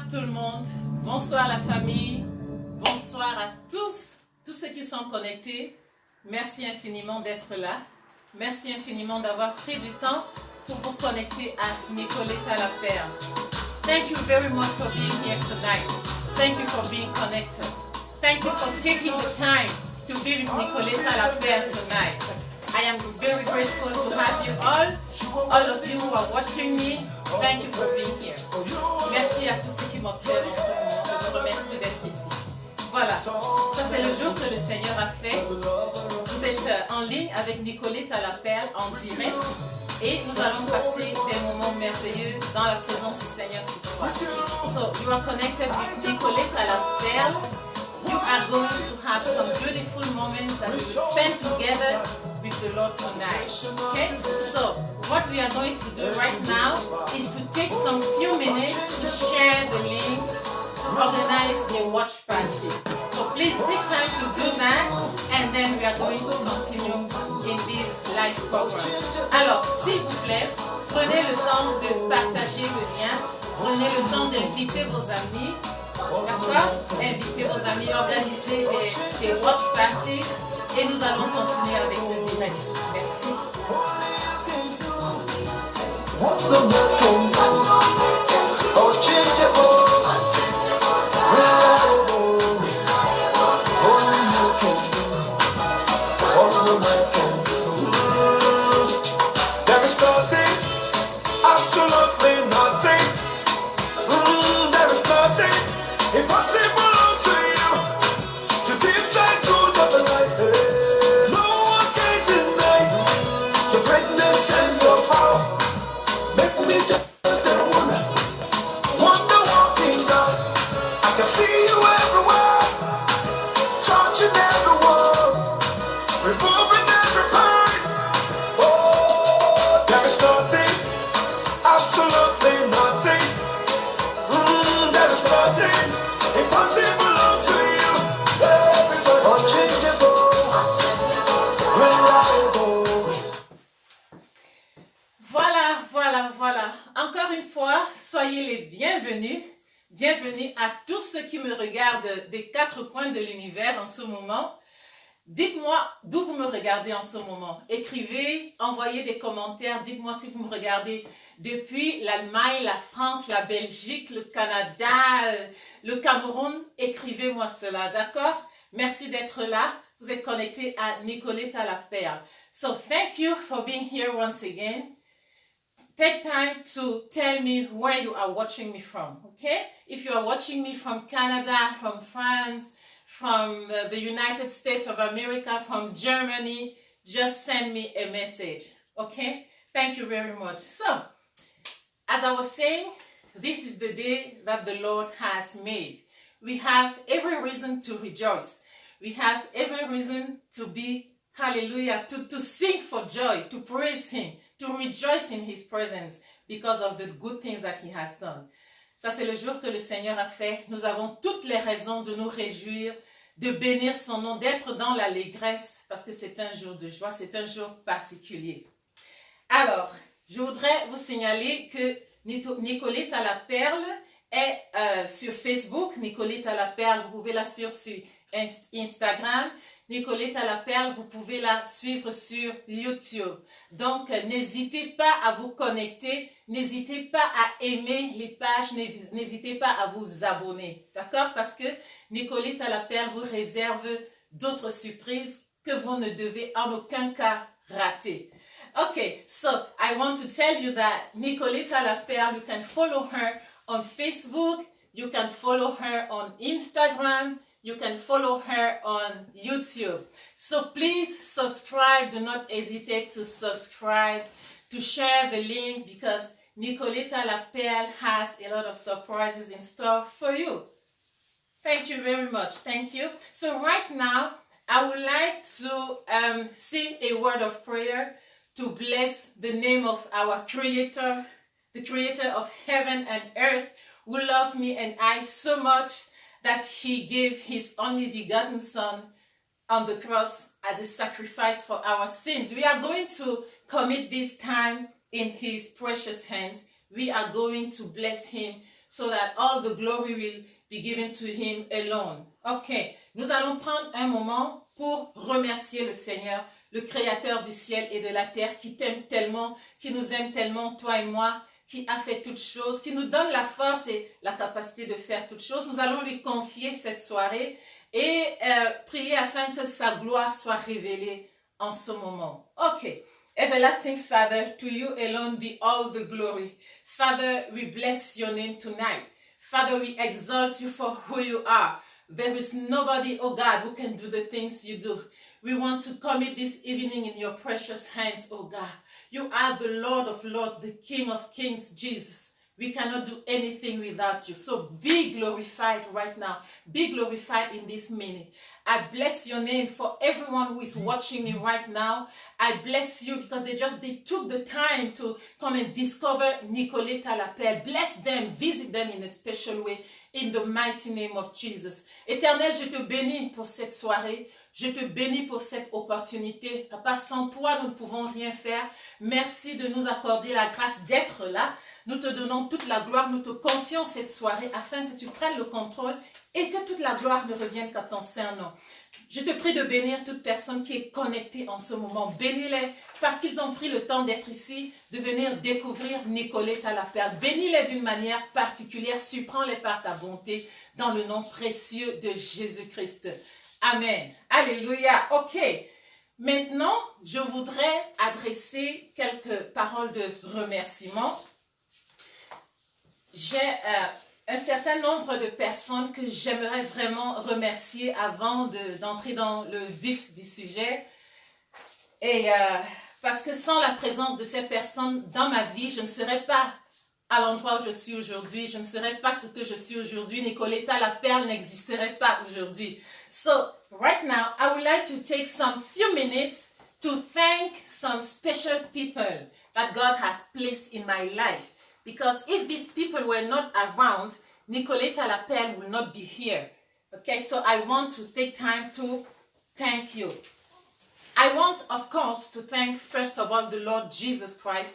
tout le monde, bonsoir la famille, bonsoir à tous ceux qui sont connectés. Merci infiniment d'être là. Merci infiniment d'avoir pris du temps pour vous connecter à Nicoletta La Perle. Thank you very much for being here tonight. Thank you for being connected. Thank you for taking the time to be with Nicoletta La Perle tonight. I am very grateful to have you all of you who are watching me. Thank you for being here. Merci à tous ceux qui m'observent en ce moment. Je vous remercie d'être ici. Voilà, ça c'est le jour que le Seigneur a fait. Vous êtes en ligne avec Nicoletta La Perle en direct et nous allons passer des moments merveilleux dans la présence du Seigneur ce soir. So, you are connected with Nicoletta La Perle. You are going to have some beautiful moments that we will spend together with the Lord tonight. Okay? So, what we are going to do right now is to take some few minutes to share the link to organize a watch party. So please take time to do that and then we are going to continue in this live program. Alors, s'il vous plaît, prenez le temps de partager le lien, prenez le temps d'inviter vos amis. D'accord? Invitez vos amis, organisez des watch parties et nous allons continuer avec ce direct. Merci. Soyez les bienvenus. Bienvenue à tous ceux qui me regardent des quatre coins de l'univers en ce moment. Dites-moi d'où vous me regardez en ce moment. Écrivez, envoyez des commentaires. Dites-moi si vous me regardez depuis l'Allemagne, la France, la Belgique, le Canada, le Cameroun. Écrivez-moi cela, d'accord? Merci d'être là. Vous êtes connectés à Nicoletta La Perle. So, thank you for being here once again. Take time to tell me where you are watching me from, okay? If you are watching me from Canada, from France, from the United States of America, from Germany, just send me a message, okay? Thank you very much. So, as I was saying, this is the day that the Lord has made. We have every reason to rejoice. We have every reason to be, hallelujah, to sing for joy, to praise Him, to rejoice in His presence because of the good things that He has done. Ça, c'est le jour que le Seigneur a fait. Nous avons toutes les raisons de nous réjouir, de bénir son nom, d'être dans l'allégresse parce que c'est un jour de joie, c'est un jour particulier. Alors, je voudrais vous signaler que Nicoletta La Perle est sur Facebook. Nicoletta La Perle, vous pouvez la suivre sur Instagram. Nicoletta La Perle, vous pouvez la suivre sur YouTube. Donc, n'hésitez pas à vous connecter, n'hésitez pas à aimer les pages, n'hésitez pas à vous abonner. D'accord? Parce que Nicoletta La Perle vous réserve d'autres surprises que vous ne devez en aucun cas rater. Okay, so I want to tell you that Nicoletta La Perle, you can follow her on Facebook, you can follow her on Instagram, you can follow her on YouTube. So please subscribe. Do not hesitate to subscribe, to share the links because Nicoletta La Perle has a lot of surprises in store for you. Thank you very much. Thank you. So right now, I would like to sing a word of prayer to bless the name of our Creator, the Creator of heaven and earth, who loves me and I so much that He gave His only begotten Son on the cross as a sacrifice for our sins. We are going to commit this time in His precious hands. We are going to bless Him so that all the glory will be given to him alone. Ok, nous allons prendre un moment pour remercier le Seigneur, le Créateur du ciel et de la terre, qui t'aime tellement, qui nous aime tellement, toi et moi, qui a fait toutes choses, qui nous donne la force et la capacité de faire toutes choses. Nous allons lui confier cette soirée et prier afin que sa gloire soit révélée en ce moment. Ok. Everlasting Father, to you alone be all the glory. Father, we bless your name tonight. Father, we exalt you for who you are. There is nobody, oh God, who can do the things you do. We want to commit this evening in your precious hands, oh God. You are the Lord of Lords, the King of Kings, Jesus. We cannot do anything without you. So be glorified right now. Be glorified in this minute. I bless your name for everyone who is watching me right now. I bless you because they took the time to come and discover Nicoletta Lapelle. Bless them, visit them in a special way in the mighty name of Jesus. Éternel, je te bénis pour cette soirée. Je te bénis pour cette opportunité. Papa, sans toi, nous ne pouvons rien faire. Merci de nous accorder la grâce d'être là. Nous te donnons toute la gloire, nous te confions cette soirée afin que tu prennes le contrôle et que toute la gloire ne revienne qu'à ton saint nom. Je te prie de bénir toute personne qui est connectée en ce moment. Bénis-les parce qu'ils ont pris le temps d'être ici, de venir découvrir Nicoletta Lapelle. Bénis-les d'une manière particulière, surprends-les par ta bonté dans le nom précieux de Jésus-Christ. Amen. Alléluia. Ok. Maintenant, je voudrais adresser quelques paroles de remerciement. J'ai un certain nombre de personnes que j'aimerais vraiment remercier avant d'entrer dans le vif du sujet. Et parce que sans la présence de ces personnes dans ma vie, je ne serais pas à l'endroit où je suis aujourd'hui. Je ne serais pas ce que je suis aujourd'hui. Nicoletta Lapelle n'existerait pas aujourd'hui. So, right now, I would like to take some few minutes to thank some special people that God has placed in my life. Because if these people were not around, Nicoletta Lapelle will not be here. Okay, so I want to take time to thank you. I want, of course, to thank, first of all, the Lord Jesus Christ,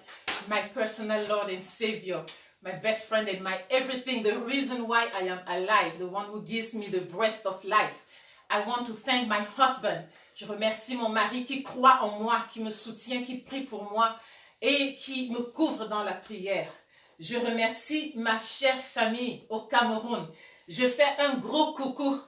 my personal Lord and Savior, my best friend and my everything, the reason why I am alive, the one who gives me the breath of life. I want to thank my husband. Je remercie mon mari qui croit en moi, qui me soutient, qui prie pour moi et qui me couvre dans la prière. Je remercie ma chère famille au Cameroun. Je fais un gros coucou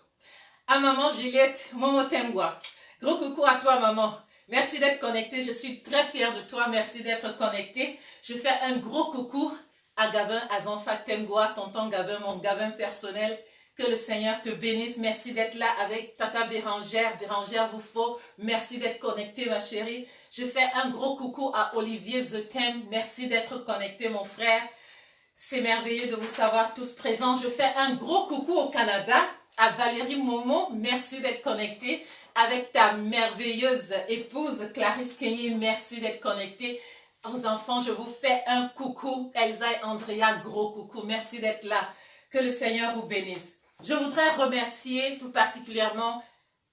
à maman Juliette Momotengwa. Gros coucou à toi maman. Merci d'être connectée. Je suis très fière de toi. Merci d'être connectée. Je fais un gros coucou à Gabin, à Zanfak Temgwa, tonton Gabin, mon Gabin personnel. Que le Seigneur te bénisse. Merci d'être là avec Tata Bérangère. Bérangère Rouffaut. Merci d'être connectée ma chérie. Je fais un gros coucou à Olivier Zetem. Merci d'être connecté mon frère. C'est merveilleux de vous savoir tous présents. Je fais un gros coucou au Canada, à Valérie Momo. Merci d'être connectée avec ta merveilleuse épouse Clarisse Kenny. Merci d'être connectée. Aux enfants, je vous fais un coucou. Elsa et Andrea, gros coucou. Merci d'être là. Que le Seigneur vous bénisse. Je voudrais remercier tout particulièrement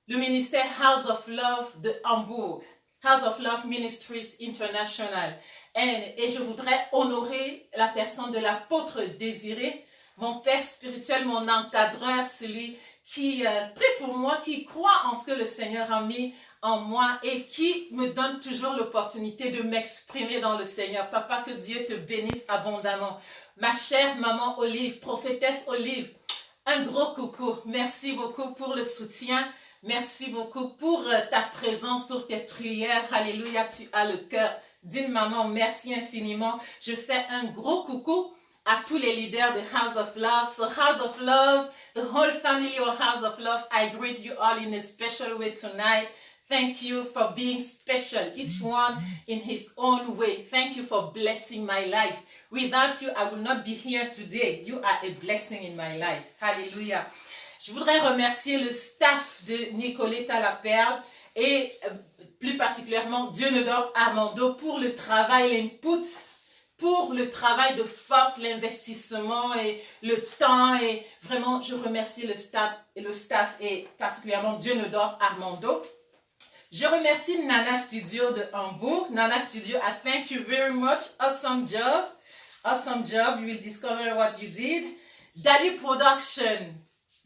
le ministère House of Love de Hambourg. House of Love Ministries International. Et je voudrais honorer la personne de l'apôtre Désiré, mon père spirituel, mon encadreur, celui qui prie pour moi, qui croit en ce que le Seigneur a mis en moi et qui me donne toujours l'opportunité de m'exprimer dans le Seigneur. Papa, que Dieu te bénisse abondamment. Ma chère maman Olive, prophétesse Olive, un gros coucou. Merci beaucoup pour le soutien. Merci beaucoup pour ta présence, pour tes prières. Alléluia, tu as le cœur d'une maman. Merci infiniment. Je fais un gros coucou à tous les leaders de House of Love. So House of Love, the whole family of House of Love, I greet you all in a special way tonight. Thank you for being special, each one in his own way. Thank you for blessing my life. Without you, I will not be here today. You are a blessing in my life. Hallelujah. Je voudrais remercier le staff de Nicoletta Lapelle et plus particulièrement Dieudonné Armando pour le travail, l'input, pour le travail de force, l'investissement et le temps. Et vraiment, je remercie le staff et particulièrement Dieudonné Armando. Je remercie Nana Studio de Hambourg. Nana Studio, I thank you very much. Awesome job. Awesome job. You will discover what you did. Dali Production,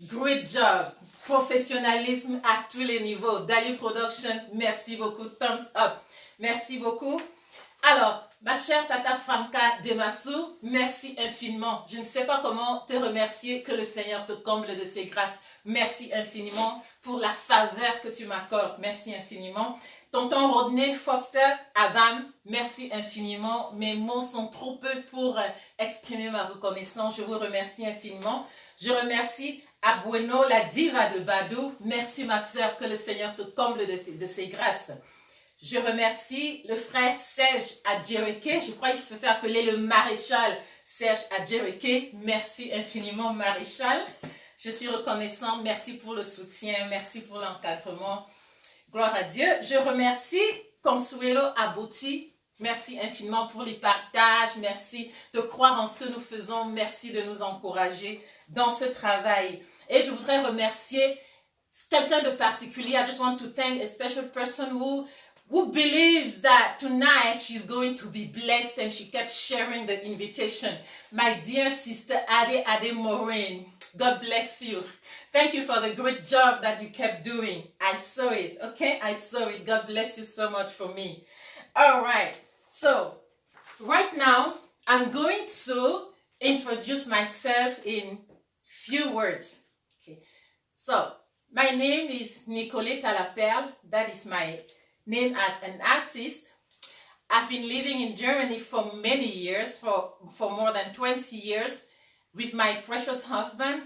great job. Professionnalisme à tous les niveaux. Dali Production, merci beaucoup. Thumbs up. Merci beaucoup. Alors, ma chère Tata Franca Demassou, merci infiniment. Je ne sais pas comment te remercier, que le Seigneur te comble de ses grâces. Merci infiniment pour la faveur que tu m'accordes. Merci infiniment. Tonton Rodney Foster Adam, merci infiniment. Mes mots sont trop peu pour exprimer ma reconnaissance. Je vous remercie infiniment. Je remercie Abueno, la diva de Badou. Merci ma sœur, que le Seigneur te comble de ses grâces. Je remercie le frère Serge Adjereke. Je crois qu'il se fait appeler le maréchal Serge Adjereke. Merci infiniment, maréchal. Je suis reconnaissante. Merci pour le soutien. Merci pour l'encadrement. Gloire à Dieu. Je remercie Consuelo Abouti. Merci infiniment pour les partages. Merci de croire en ce que nous faisons. Merci de nous encourager dans ce travail. Et je voudrais remercier quelqu'un de particulier. I just want to thank a special person who believes that tonight she's going to be blessed, and she kept sharing the invitation. My dear sister Ade Maureen, God bless you. Thank you for the great job that you kept doing. I saw it, okay? I saw it. God bless you so much for me. All right. So, right now, I'm going to introduce myself in few words. Okay. So, my name is Nicolette Laperle. That is my name as an artist. I've been living in Germany for many years, for more than 20 years, with my precious husband.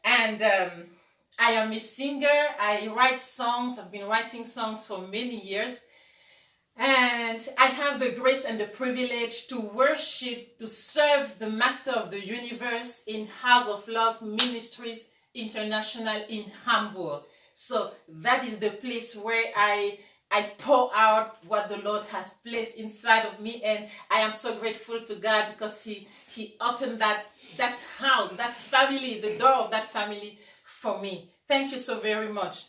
And I am a singer. I write songs. I've been writing songs for many years. And I have the grace and the privilege to worship, to serve the Master of the Universe in House of Love Ministries International in Hamburg. So that is the place where I pour out what the Lord has placed inside of me, and I am so grateful to God because He opened that house, that family, the door of that family for me. Thank you so very much.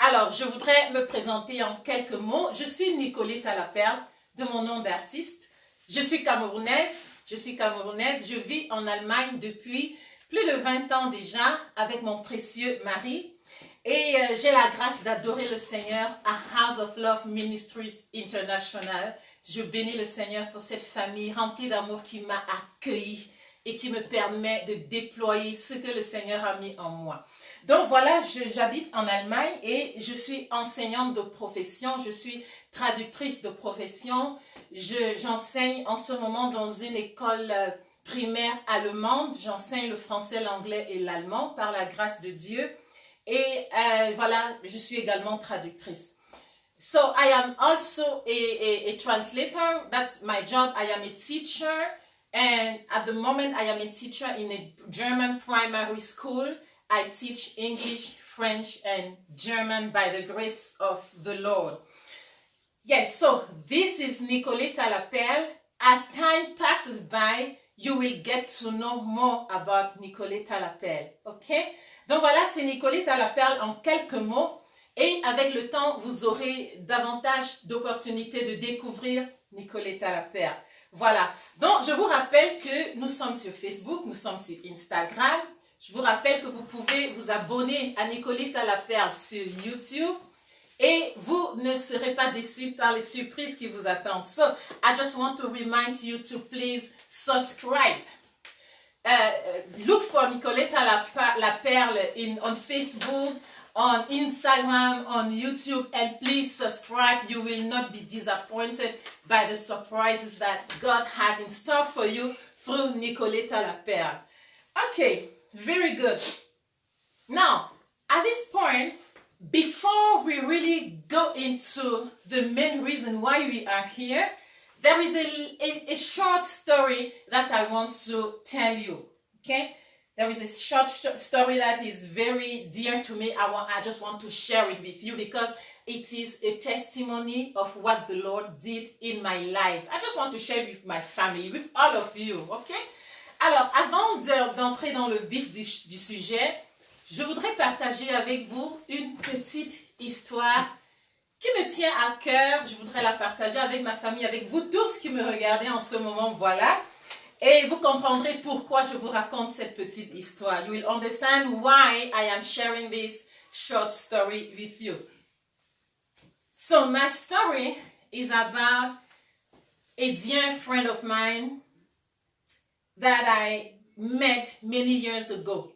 Alors, je voudrais me présenter en quelques mots. Je suis Nicolette Laperle, de mon nom d'artiste. Je suis camerounaise. Je vis en Allemagne depuis plus de 20 ans déjà avec mon précieux mari. Et j'ai la grâce d'adorer le Seigneur à House of Love Ministries International. Je bénis le Seigneur pour cette famille remplie d'amour qui m'a accueilli et qui me permet de déployer ce que le Seigneur a mis en moi. Donc voilà, j'habite en Allemagne et je suis enseignante de profession, je suis traductrice de profession. J'enseigne en ce moment dans une école primaire allemande. J'enseigne le français, l'anglais et l'allemand par la grâce de Dieu. Et voilà, je suis également traductrice. So I am also a translator. That's my job. I am a teacher. And at the moment, I am a teacher in a German primary school. I teach English, French, and German by the grace of the Lord. Yes, so this is Nicolette Laperle. As time passes by, you will get to know more about Nicolette Laperle. Okay? Donc voilà, c'est Nicolette Laperle en quelques mots. Et avec le temps, vous aurez davantage d'opportunités de découvrir Nicolette Laperle. Voilà. Donc, je vous rappelle que nous sommes sur Facebook, nous sommes sur Instagram. Je vous rappelle que vous pouvez vous abonner à Nicolette Laperle sur YouTube. Et vous ne serez pas déçus par les surprises qui vous attendent. So, I just want to remind you to please subscribe. Look for Nicolette Laperle on Facebook, on Instagram, on YouTube, and please subscribe. You will not be disappointed by the surprises that God has in store for you through Nicolette Laperle. Okay, very good. Now, at this point, before we really go into the main reason why we are here, there is a short story that I want to tell you, okay? There is a short story that is very dear to me. I just want to share it with you because it is a testimony of what the Lord did in my life. I just want to share it with my family, with all of you, okay? Alors, avant d'entrer dans le vif du sujet, je voudrais partager avec vous une petite histoire qui me tient à cœur. Je voudrais la partager avec ma famille, avec vous tous qui me regardez en ce moment, voilà. Et vous comprendrez pourquoi je vous raconte cette petite histoire. You will understand why I am sharing this short story with you. So my story is about a dear friend of mine that I met many years ago.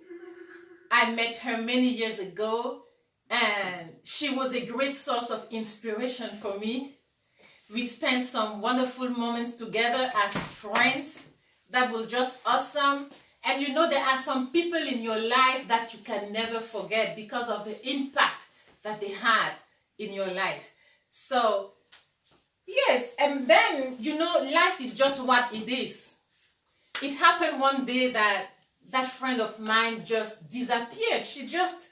I met her many years ago, and she was a great source of inspiration for me. We spent some wonderful moments together as friends. That was just awesome. And you know, there are some people in your life that you can never forget because of the impact that they had in your life. So, yes, and then, you know, life is just what it is. It happened one day that that friend of mine just disappeared. She just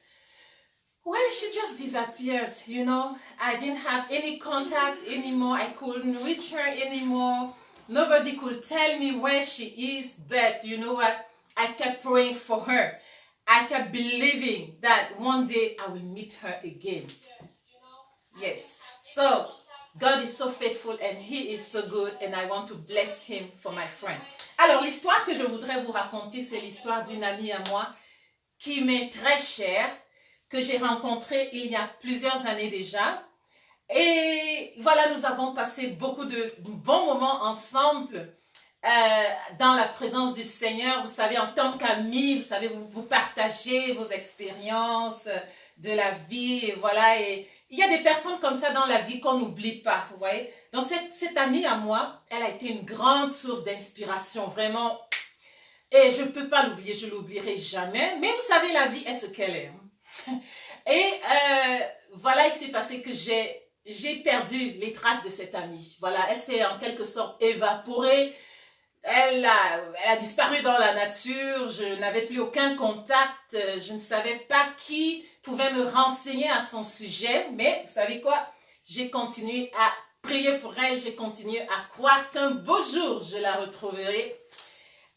disappeared, you know. I didn't have any contact anymore. I couldn't reach her anymore. Nobody could tell me where she is, but you know what? I kept praying for her. I kept believing that one day I will meet her again. Yes. So, God is so faithful and He is so good, and I want to bless Him for my friend. Alors, l'histoire que je voudrais vous raconter, c'est l'histoire d'une amie à moi qui m'est très chère, que j'ai rencontrée il y a plusieurs années déjà. Et voilà, nous avons passé beaucoup de bons moments ensemble dans la présence du Seigneur. Vous savez, en tant qu'amis, vous savez, vous partagez vos expériences de la vie. Et voilà, et il y a des personnes comme ça dans la vie qu'on n'oublie pas, vous voyez. Donc, cette amie à moi, elle a été une grande source d'inspiration, vraiment. Et je ne peux pas l'oublier, je ne l'oublierai jamais. Mais vous savez, la vie est ce qu'elle est. Et voilà, il s'est passé que j'ai perdu les traces de cette amie. Voilà, elle s'est en quelque sorte évaporée. Elle a disparu dans la nature. Je n'avais plus aucun contact. Je ne savais pas qui pouvait me renseigner à son sujet. Mais vous savez quoi? J'ai continué à prier pour elle. J'ai continué à croire qu'un beau jour, je la retrouverai.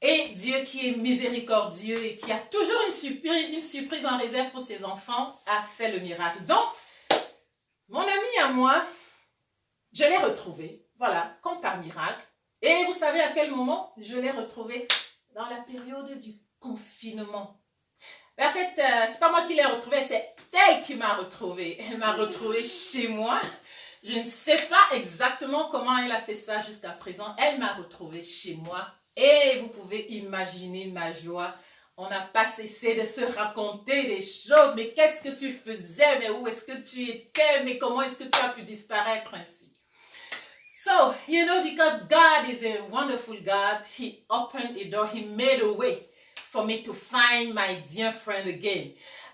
Et Dieu qui est miséricordieux et qui a toujours une surprise en réserve pour ses enfants a fait le miracle. Donc, mon amie à moi, je l'ai retrouvée, voilà, comme par miracle. Et vous savez à quel moment je l'ai retrouvée? Dans la période du confinement. Mais en fait, c'est pas moi qui l'ai retrouvée, c'est elle qui m'a retrouvée. Elle m'a retrouvée chez moi. Je ne sais pas exactement comment elle a fait ça jusqu'à présent. Elle m'a retrouvée chez moi. Et vous pouvez imaginer ma joie. On n'a pas cessé de se raconter des choses. Mais qu'est-ce que tu faisais? Mais où est-ce que tu étais? Mais comment est-ce que tu as pu disparaître ainsi? So, you know, because God is a wonderful God, He opened a door. He made a way for me to find my dear friend again.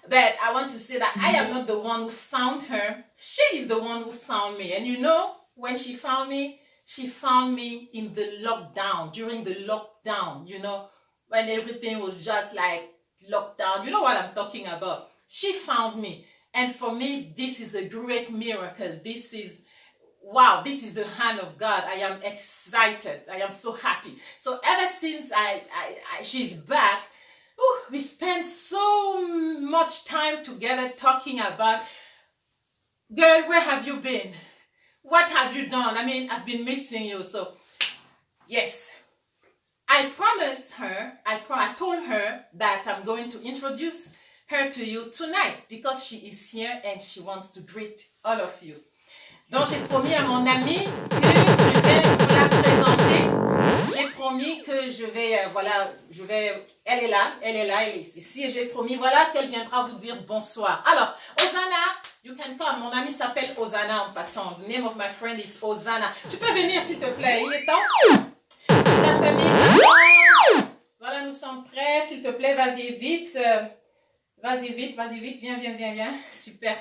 But I want to say that I am not the one who found her. She is the one who found me. And you know, when she found me in the lockdown, during the lockdown, you know, when everything was just like locked down. You know what I'm talking about. She found me. And for me, this is a great miracle. This is, wow, this is the hand of God. I am excited. I am so happy. So ever since she's back, we spent so much time together talking about, girl, where have you been? What have you done? I mean, I've been missing you. So, yes, I promised her, I told her that I'm going to introduce her to you tonight because she is here and she wants to greet all of you. Donc, j'ai promis à mon amie que je vais vous la présenter. J'ai promis que je vais, elle est là, elle est ici. Et j'ai promis, voilà, qu'elle viendra vous dire bonsoir. Alors, Hosanna, you can come. Mon ami s'appelle Hosanna en passant. The name of my friend is Hosanna. Tu peux venir, s'il te plaît. Il est temps. La famille, voilà, nous sommes prêts. S'il te plaît, vas-y vite. Vas-y vite. Viens. Super.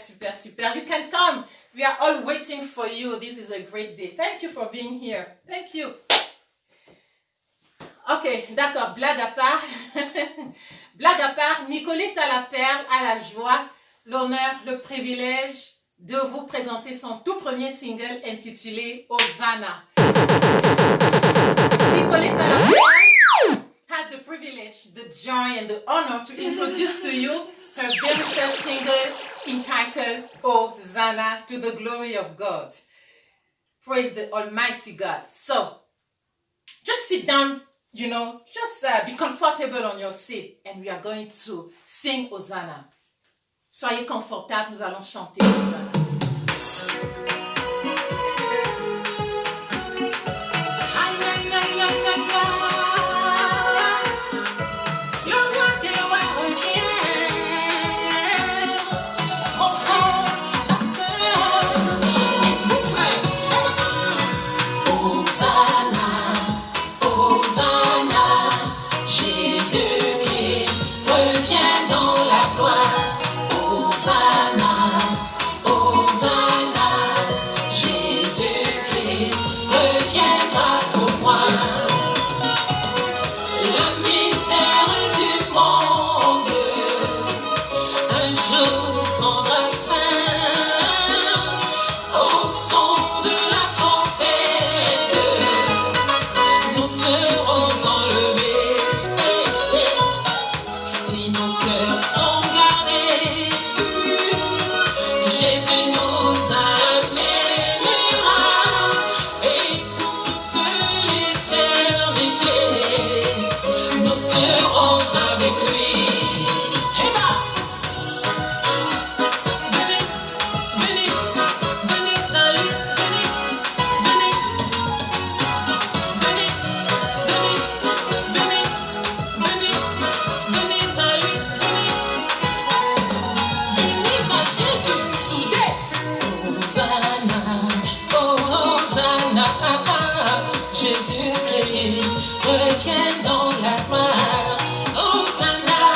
You can come. We are all waiting for you. This is a great day. Thank you for being here. Thank you. Ok, d'accord, blague à part. Blague à part, Nicolette à la perle a la joie, l'honneur, le privilège de vous présenter son tout premier single intitulé Hosanna. Nicolette à la perle has the privilege, the joy and the honor to introduce to you her very first single entitled Hosanna, to the glory of God. Praise the Almighty God. So, just sit down just be comfortable on your seat and we are going to sing Hosanna. Soyez confortables, nous allons chanter Hosanna. Jésus-Christ revient dans la gloire. Hosanna.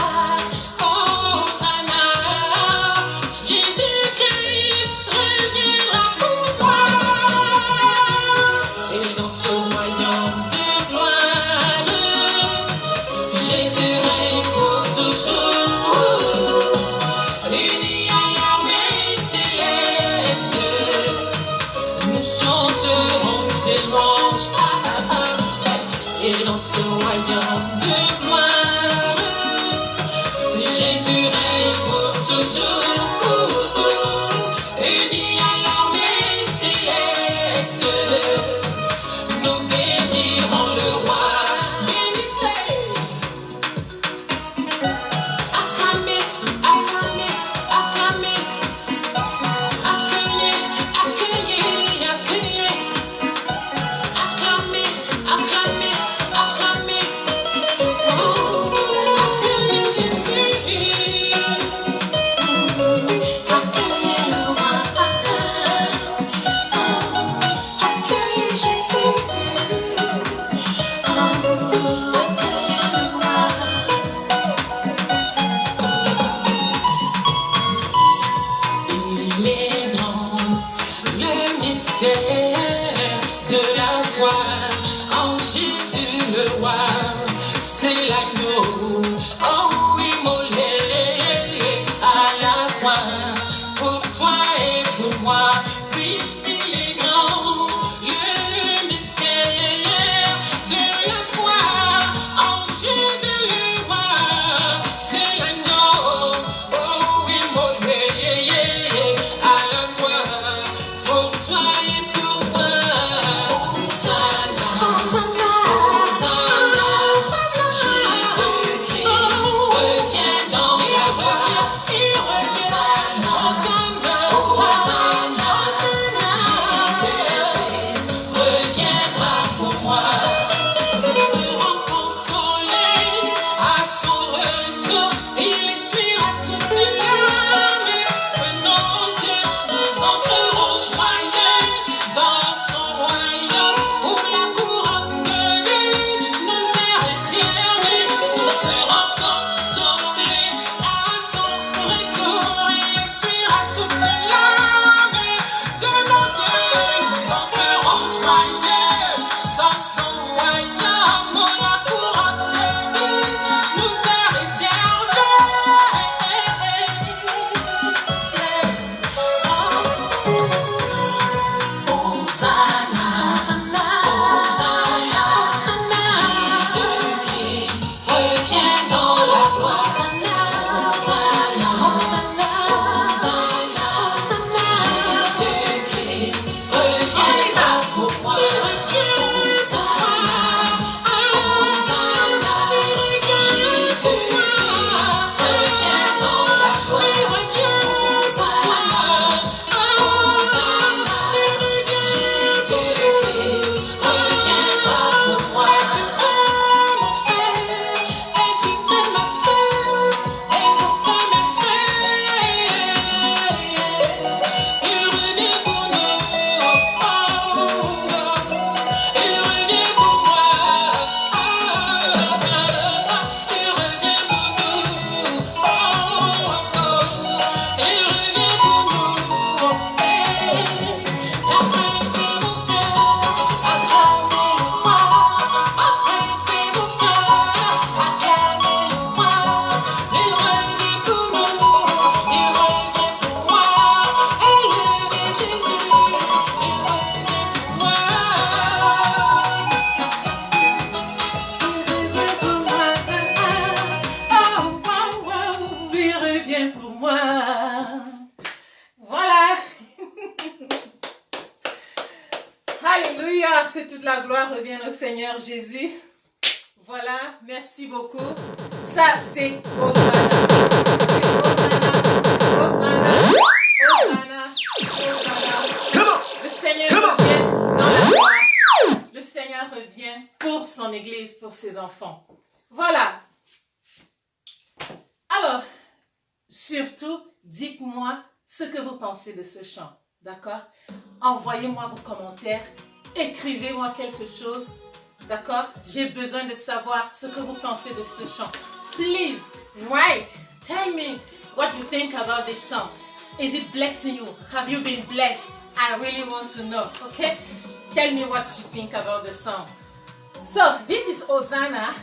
Alléluia, que toute la gloire revienne au Seigneur Jésus. Voilà, merci beaucoup. Ça, c'est Hosanna. C'est Hosanna, Hosanna, Hosanna, Hosanna. Le Seigneur revient dans la gloire. Le Seigneur revient pour son Église, pour ses enfants. Voilà. Alors, surtout, dites-moi ce que vous pensez de ce chant. D'accord? Envoyez-moi vos commentaires. Écrivez-moi quelque chose. D'accord? J'ai besoin de savoir ce que vous pensez de ce chant. Please, write. Tell me what you think about this song. Is it blessing you? Have you been blessed? I really want to know. Okay? Tell me what you think about the song. So, this is Hosanna.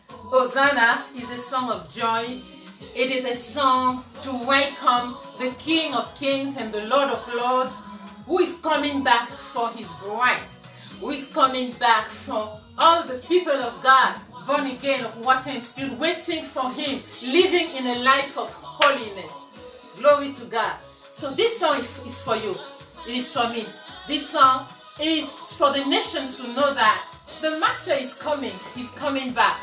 Hosanna is a song of joy. It is a song to welcome the King of Kings and the Lord of Lords, who is coming back for his bride, who is coming back for all the people of God, born again of water and spirit, waiting for him, living in a life of holiness. Glory to God. So this song is for you. It is for me. This song is for the nations to know that the Master is coming. He's coming back.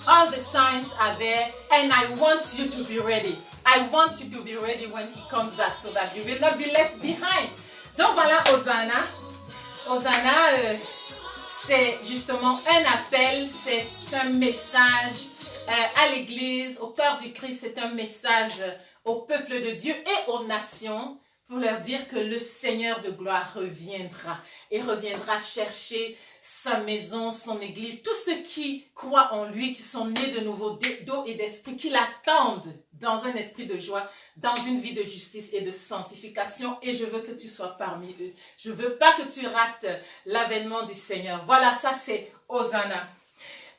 All the signs are there, and I want you to be ready. I want you to be ready when he comes back so that you will not be left behind. Donc voilà Hosanna. Hosanna, c'est justement un appel, c'est un message à l'Église, au cœur du Christ, c'est un message au peuple de Dieu et aux nations pour leur dire que le Seigneur de gloire reviendra et reviendra chercher sa maison, son Église, tous ceux qui croient en lui, qui sont nés de nouveau d'eau et d'esprit, qui l'attendent dans un esprit de joie, dans une vie de justice et de sanctification. Et je veux que tu sois parmi eux. Je veux pas que tu rates l'avènement du Seigneur. Voilà, ça c'est Hosanna.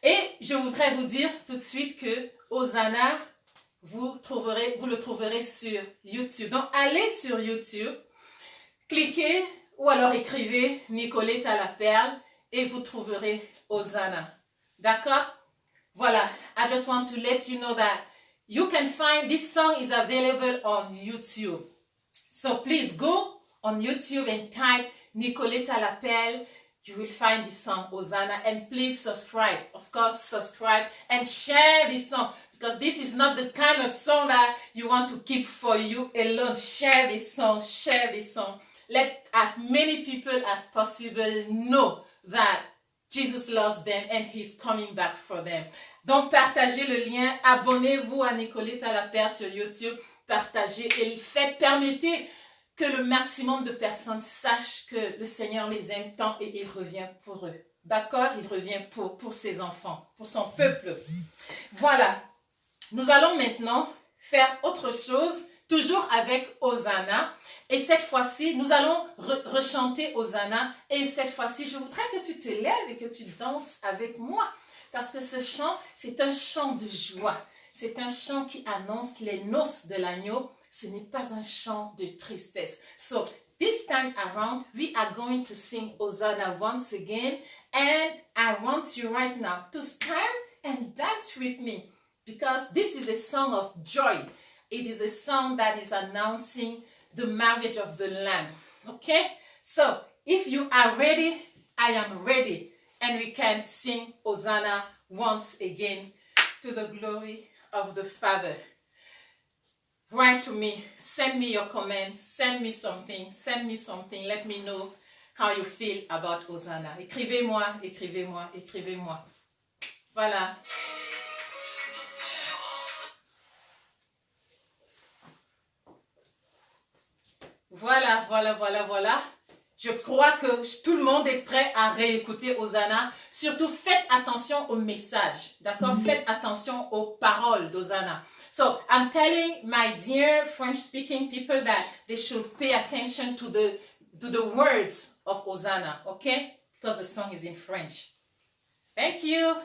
Et je voudrais vous dire tout de suite que Hosanna, vous le trouverez sur YouTube. Donc allez sur YouTube, cliquez ou alors écrivez Nicolette à la perle et vous trouverez Hosanna. D'accord? Voilà. I just want to let you know that you can find this song is available on YouTube. So please go on YouTube and type Nicolette à la perle. You will find this song Hosanna, and please subscribe. Of course, subscribe and share this song, because this is not the kind of song that you want to keep for you alone. Share this song. Share this song. Let as many people as possible know that Jesus loves them and he's coming back for them. Donc, partagez le lien, abonnez-vous à Nicolette à la perle sur YouTube, partagez et permettez que le maximum de personnes sachent que le Seigneur les aime tant et il revient pour eux. D'accord? Il revient pour ses enfants, pour son peuple. Voilà. Nous allons maintenant faire autre chose, toujours avec Hosanna. Et cette fois-ci, nous allons rechanter Hosanna. Et cette fois-ci, je voudrais que tu te lèves et que tu danses avec moi. Parce que ce chant, c'est un chant de joie. C'est un chant qui annonce les noces de l'agneau. Ce n'est pas un chant de tristesse. So, this time around, we are going to sing Hosanna once again. And I want you right now to stand and dance with me. Because this is a song of joy. It is a song that is announcing the marriage of the Lamb. Okay? So, if you are ready, I am ready. And we can sing Hosanna once again to the glory of the Father. Write to me, send me your comments, send me something, let me know how you feel about Hosanna. Écrivez-moi, écrivez-moi, écrivez-moi. Voilà. Voilà, voilà, voilà, voilà. Je crois que tout le monde est prêt à réécouter Hosanna. Surtout, faites attention au message. D'accord? Faites attention aux paroles d'Hosanna. So, I'm telling my dear French-speaking people that they should pay attention to the words of Hosanna. Okay? Because the song is in French. Thank you.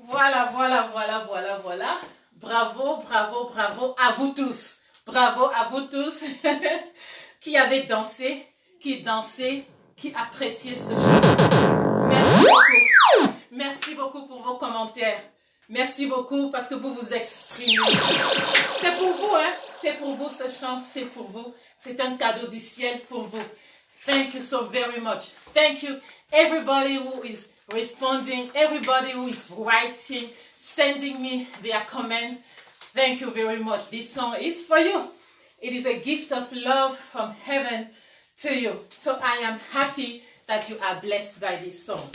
Voilà, voilà, voilà, voilà, voilà. Bravo, bravo, bravo à vous tous. Bravo à vous tous qui avez dansé, qui dansaient, qui appréciaient ce chant. Merci beaucoup. Merci beaucoup pour vos commentaires. Merci beaucoup parce que vous vous exprimez. C'est pour vous, hein? C'est pour vous ce chant, c'est pour vous. C'est un cadeau du ciel pour vous. Thank you so very much. Thank you everybody who is responding, everybody who is writing, sending me their comments. Thank you very much. This song is for you. It is a gift of love from heaven to you. So I am happy that you are blessed by this song.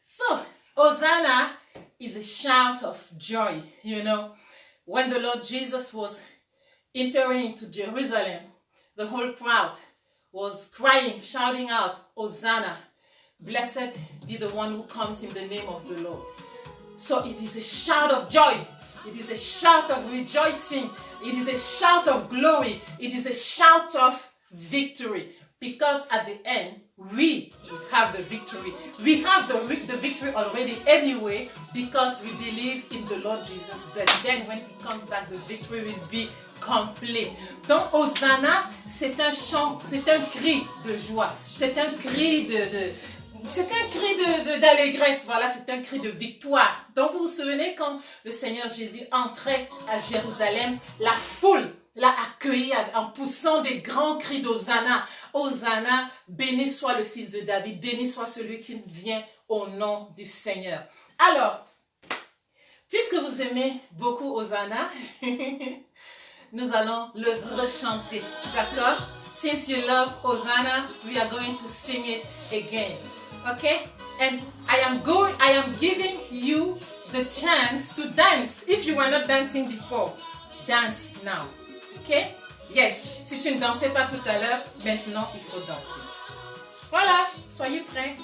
So, Hosanna is a shout of joy, you know. When the Lord Jesus was entering into Jerusalem, the whole crowd was crying, shouting out, Hosanna. Blessed be the one who comes in the name of the Lord. So it is a shout of joy. It is a shout of rejoicing. It is a shout of glory. It is a shout of victory. Because at the end, we have the victory. We have the victory already anyway because we believe in the Lord Jesus. But then when he comes back, the victory will be complete. Donc Hosanna, c'est un chant, c'est un cri de joie. C'est un cri c'est un cri d'allégresse, voilà, c'est un cri de victoire. Donc vous vous souvenez quand le Seigneur Jésus entrait à Jérusalem, la foule l'a accueilli en poussant des grands cris d'Hosanna. Hosanna, béni soit le fils de David, béni soit celui qui vient au nom du Seigneur. Alors, puisque vous aimez beaucoup Hosanna, nous allons le rechanter, d'accord? Since you love Hosanna, we are going to sing it again. Okay, and I am giving you the chance to dance. If you were not dancing before, dance now. Okay? Yes, si tu ne dansais pas tout à l'heure, maintenant il faut danser. Voilà, soyez prêts.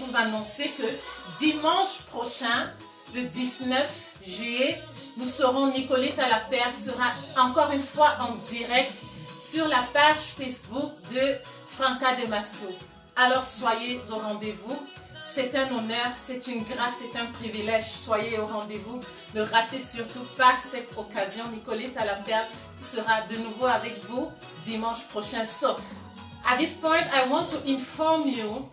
Vous annoncer que dimanche prochain, le 19 juillet, nous serons, Nicolette à la Perle sera encore une fois en direct sur la page Facebook de Franca Demasso. Alors soyez au rendez-vous. C'est un honneur, c'est une grâce, c'est un privilège. Soyez au rendez-vous. Ne ratez surtout pas cette occasion. Nicolette à la Perle sera de nouveau avec vous dimanche prochain. So, at this point, I want to inform you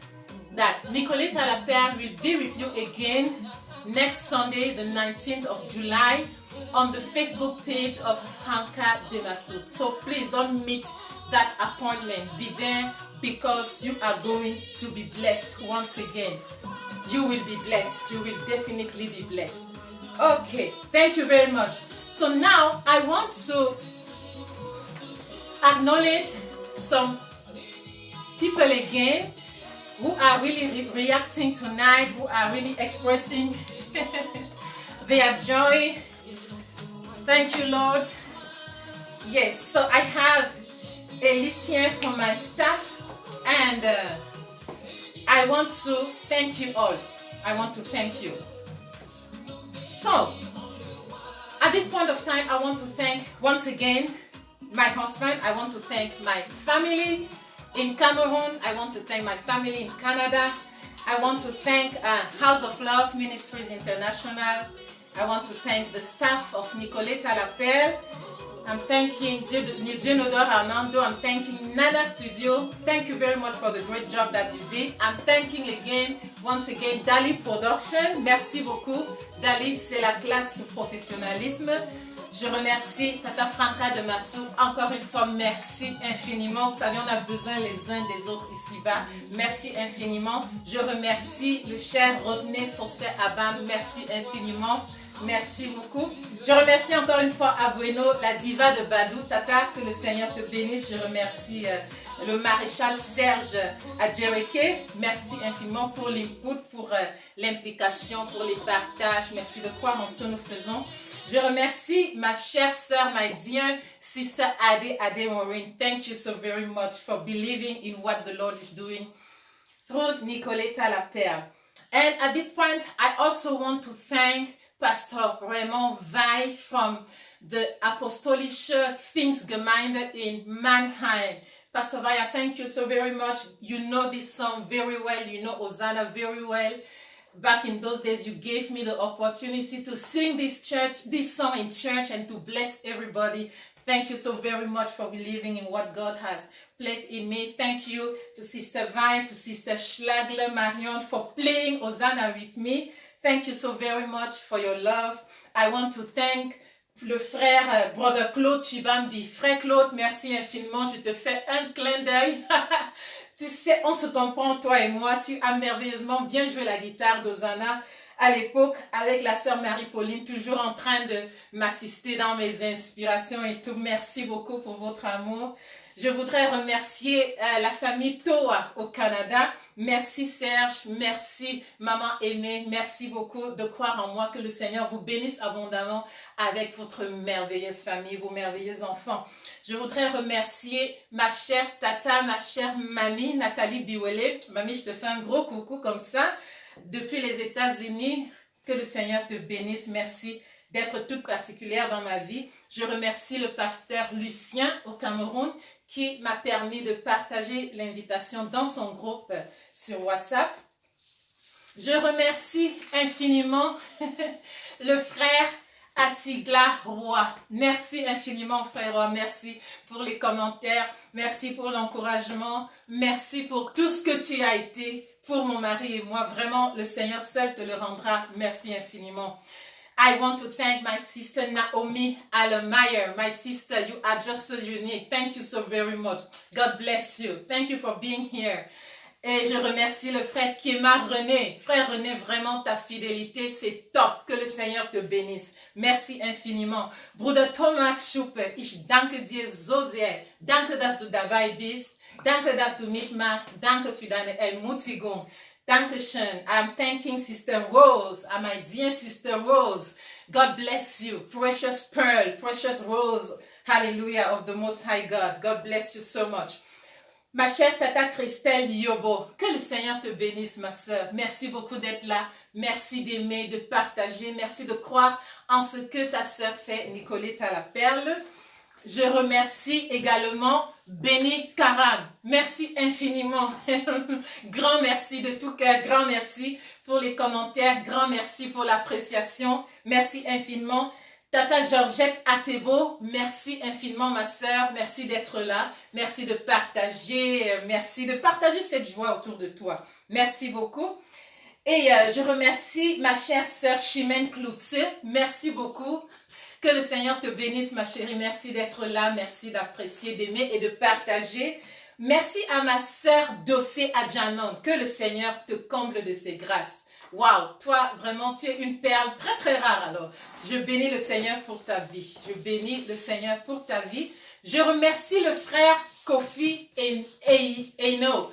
that Nicolette à la Perle will be with you again next Sunday, the 19th of July, on the Facebook page of Franca Demasso. So please don't meet that appointment. Be there because you are going to be blessed once again. You will be blessed. You will definitely be blessed. Okay, thank you very much. So now I want to acknowledge some people again who are really reacting tonight, who are really expressing their joy. Thank you, Lord. Yes, so I have a list here from my staff, and I want to thank you all. I want to thank you. So, at this point of time, I want to thank once again my husband. I want to thank my family in Cameroon. I want to thank my family in Canada. I want to thank House of Love Ministries International. I want to thank the staff of Nicolette à la Perle. I'm thanking Junodor Armando. I'm thanking Nana Studio. Thank you very much for the great job that you did. I'm thanking once again, Dali Production. Merci beaucoup. Dali, c'est la classe du professionnalisme. Je remercie Tata Franca de Massou. Encore une fois, merci infiniment. Vous savez, on a besoin les uns des autres ici-bas. Merci infiniment. Je remercie le cher Rodney Foster Abam. Merci infiniment. Merci beaucoup. Je remercie encore une fois Abueno, la diva de Badou. Tata, que le Seigneur te bénisse. Je remercie le maréchal Serge Adjereke. Merci infiniment pour l'input, pour l'implication, pour les partages. Merci de croire en ce que nous faisons. Je remercie ma chère sœur, my dear sister Ade Maureen. Thank you so very much for believing in what the Lord is doing through Nicoletta Laperle. And at this point, I also want to thank Pastor Raymond Weil from the Apostolische Pfingstgemeinde in Mannheim. Pastor Weil, thank you so very much. You know this song very well. You know Hosanna very well. Back in those days, you gave me the opportunity to sing this song in church and to bless everybody. Thank you so very much for believing in what God has placed in me. Thank you to Sister Vine, to Sister Schlagler, Marion for playing Hosanna with me. Thank you so very much for your love. I want to thank le frère, brother Claude Chibambi. Frère Claude, merci infiniment. Je te fais un clin d'œil. Tu sais, on se comprend, toi et moi. Tu as merveilleusement bien joué la guitare d'Hosanna à l'époque avec la sœur Marie-Pauline, toujours en train de m'assister dans mes inspirations et tout. Merci beaucoup pour votre amour. Je voudrais remercier la famille Toa au Canada. Merci Serge, merci Maman Aimée, merci beaucoup de croire en moi, que le Seigneur vous bénisse abondamment avec votre merveilleuse famille, vos merveilleux enfants. Je voudrais remercier ma chère tata, ma chère mamie Nathalie Biwele. Mamie, je te fais un gros coucou comme ça, depuis les États-Unis. Que le Seigneur te bénisse, merci d'être toute particulière dans ma vie. Je remercie le pasteur Lucien au Cameroun qui m'a permis de partager l'invitation dans son groupe sur WhatsApp. Je remercie infiniment le frère Atigla Roy. Merci infiniment, frère Roy. Merci pour les commentaires. Merci pour l'encouragement. Merci pour tout ce que tu as été pour mon mari et moi. Vraiment, le Seigneur seul te le rendra. Merci infiniment. I want to thank my sister Naomi Allemeyer. My sister, you are just so unique. Thank you so very much. God bless you. Thank you for being here. Et je remercie le frère Kema René. Frère René, vraiment ta fidélité, c'est top. Que le Seigneur te bénisse. Merci infiniment. Bruder Thomas Schuppe, ich danke dir so sehr. Danke, dass du dabei bist. Danke, dass du mitmachst. Danke für deine Ermutigung. Dankeschön. I'm thanking Sister Rose, my dear Sister Rose. God bless you. Precious pearl, precious rose. Hallelujah of the Most High God. God bless you so much. Ma chère Tata Christelle Yobo, que le Seigneur te bénisse, ma sœur. Merci beaucoup d'être là. Merci d'aimer, de partager. Merci de croire en ce que ta sœur fait, Nicoletta Laperle. Je remercie également Béni Karam. Merci infiniment. Grand merci de tout cœur. Grand merci pour les commentaires. Grand merci pour l'appréciation. Merci infiniment. Tata Georgette Atebo, merci infiniment ma sœur. Merci d'être là. Merci de partager. Merci de partager cette joie autour de toi. Merci beaucoup. Et je remercie ma chère sœur Chimène Cloutier. Merci beaucoup. Que le Seigneur te bénisse, ma chérie. Merci d'être là. Merci d'apprécier, d'aimer et de partager. Merci à ma sœur Dossé Adjanon. Que le Seigneur te comble de ses grâces. Waouh, toi, vraiment, tu es une perle très, très rare. Alors, je bénis le Seigneur pour ta vie. Je bénis le Seigneur pour ta vie. Je remercie le frère Kofi Eno.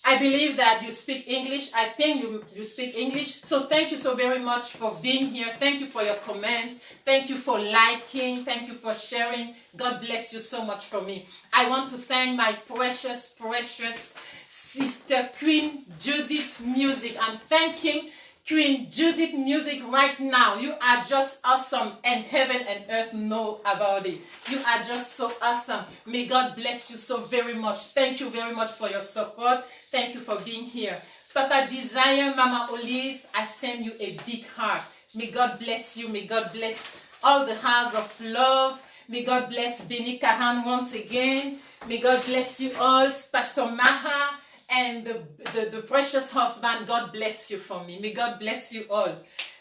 I believe that you speak English. I think you speak English. So thank you so very much for being here. Thank you for your comments. Thank you for liking. Thank you for sharing. God bless you so much for me. I want to thank my precious, precious sister Queen Judith Music. I'm thanking Queen Judith Music right now. You are just awesome, and heaven and earth know about it. You are just so awesome. May God bless you so very much. Thank you very much for your support. Thank you for being here. Papa Desire, Mama Olive, I send you a big heart. May God bless you. May God bless all the hearts of love. May God bless Benny Kahan once again. May God bless you all. Pastor Maha and the precious husband, God bless you for me. May God bless you all.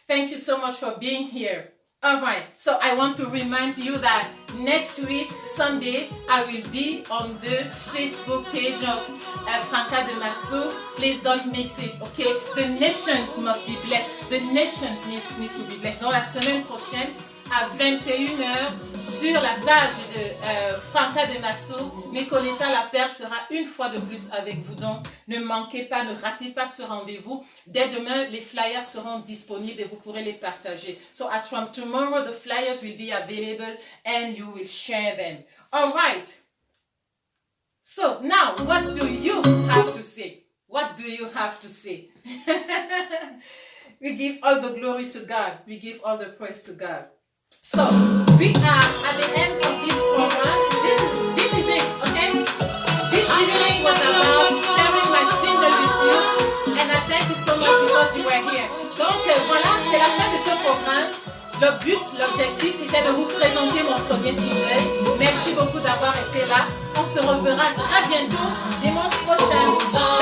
Thank you so much for being here. All right, so I want to remind you that next week, Sunday, I will be on the Facebook page of Franca de Massou. Please don't miss it, okay? The nations must be blessed. The nations need to be blessed. Donc, la semaine prochaine, à 21h, sur la page de Franca de Massou, Nicoletta Lapère sera une fois de plus avec vous. Donc, ne manquez pas, ne ratez pas ce rendez-vous. Dès demain, les flyers seront disponibles et vous pourrez les partager. So, as from tomorrow, the flyers will be available and you will share them. All right. So, now, what do you have to say? What do you have to say? We give all the glory to God. We give all the praise to God. So, we are at the end of this program. This is it, okay? This evening was about sharing my single with you. And I thank you so much because you were here. Donc, voilà, c'est la fin de ce programme. Le but, l'objectif, c'était de vous présenter mon premier single. Merci beaucoup d'avoir été là. On se reverra très bientôt, dimanche prochain.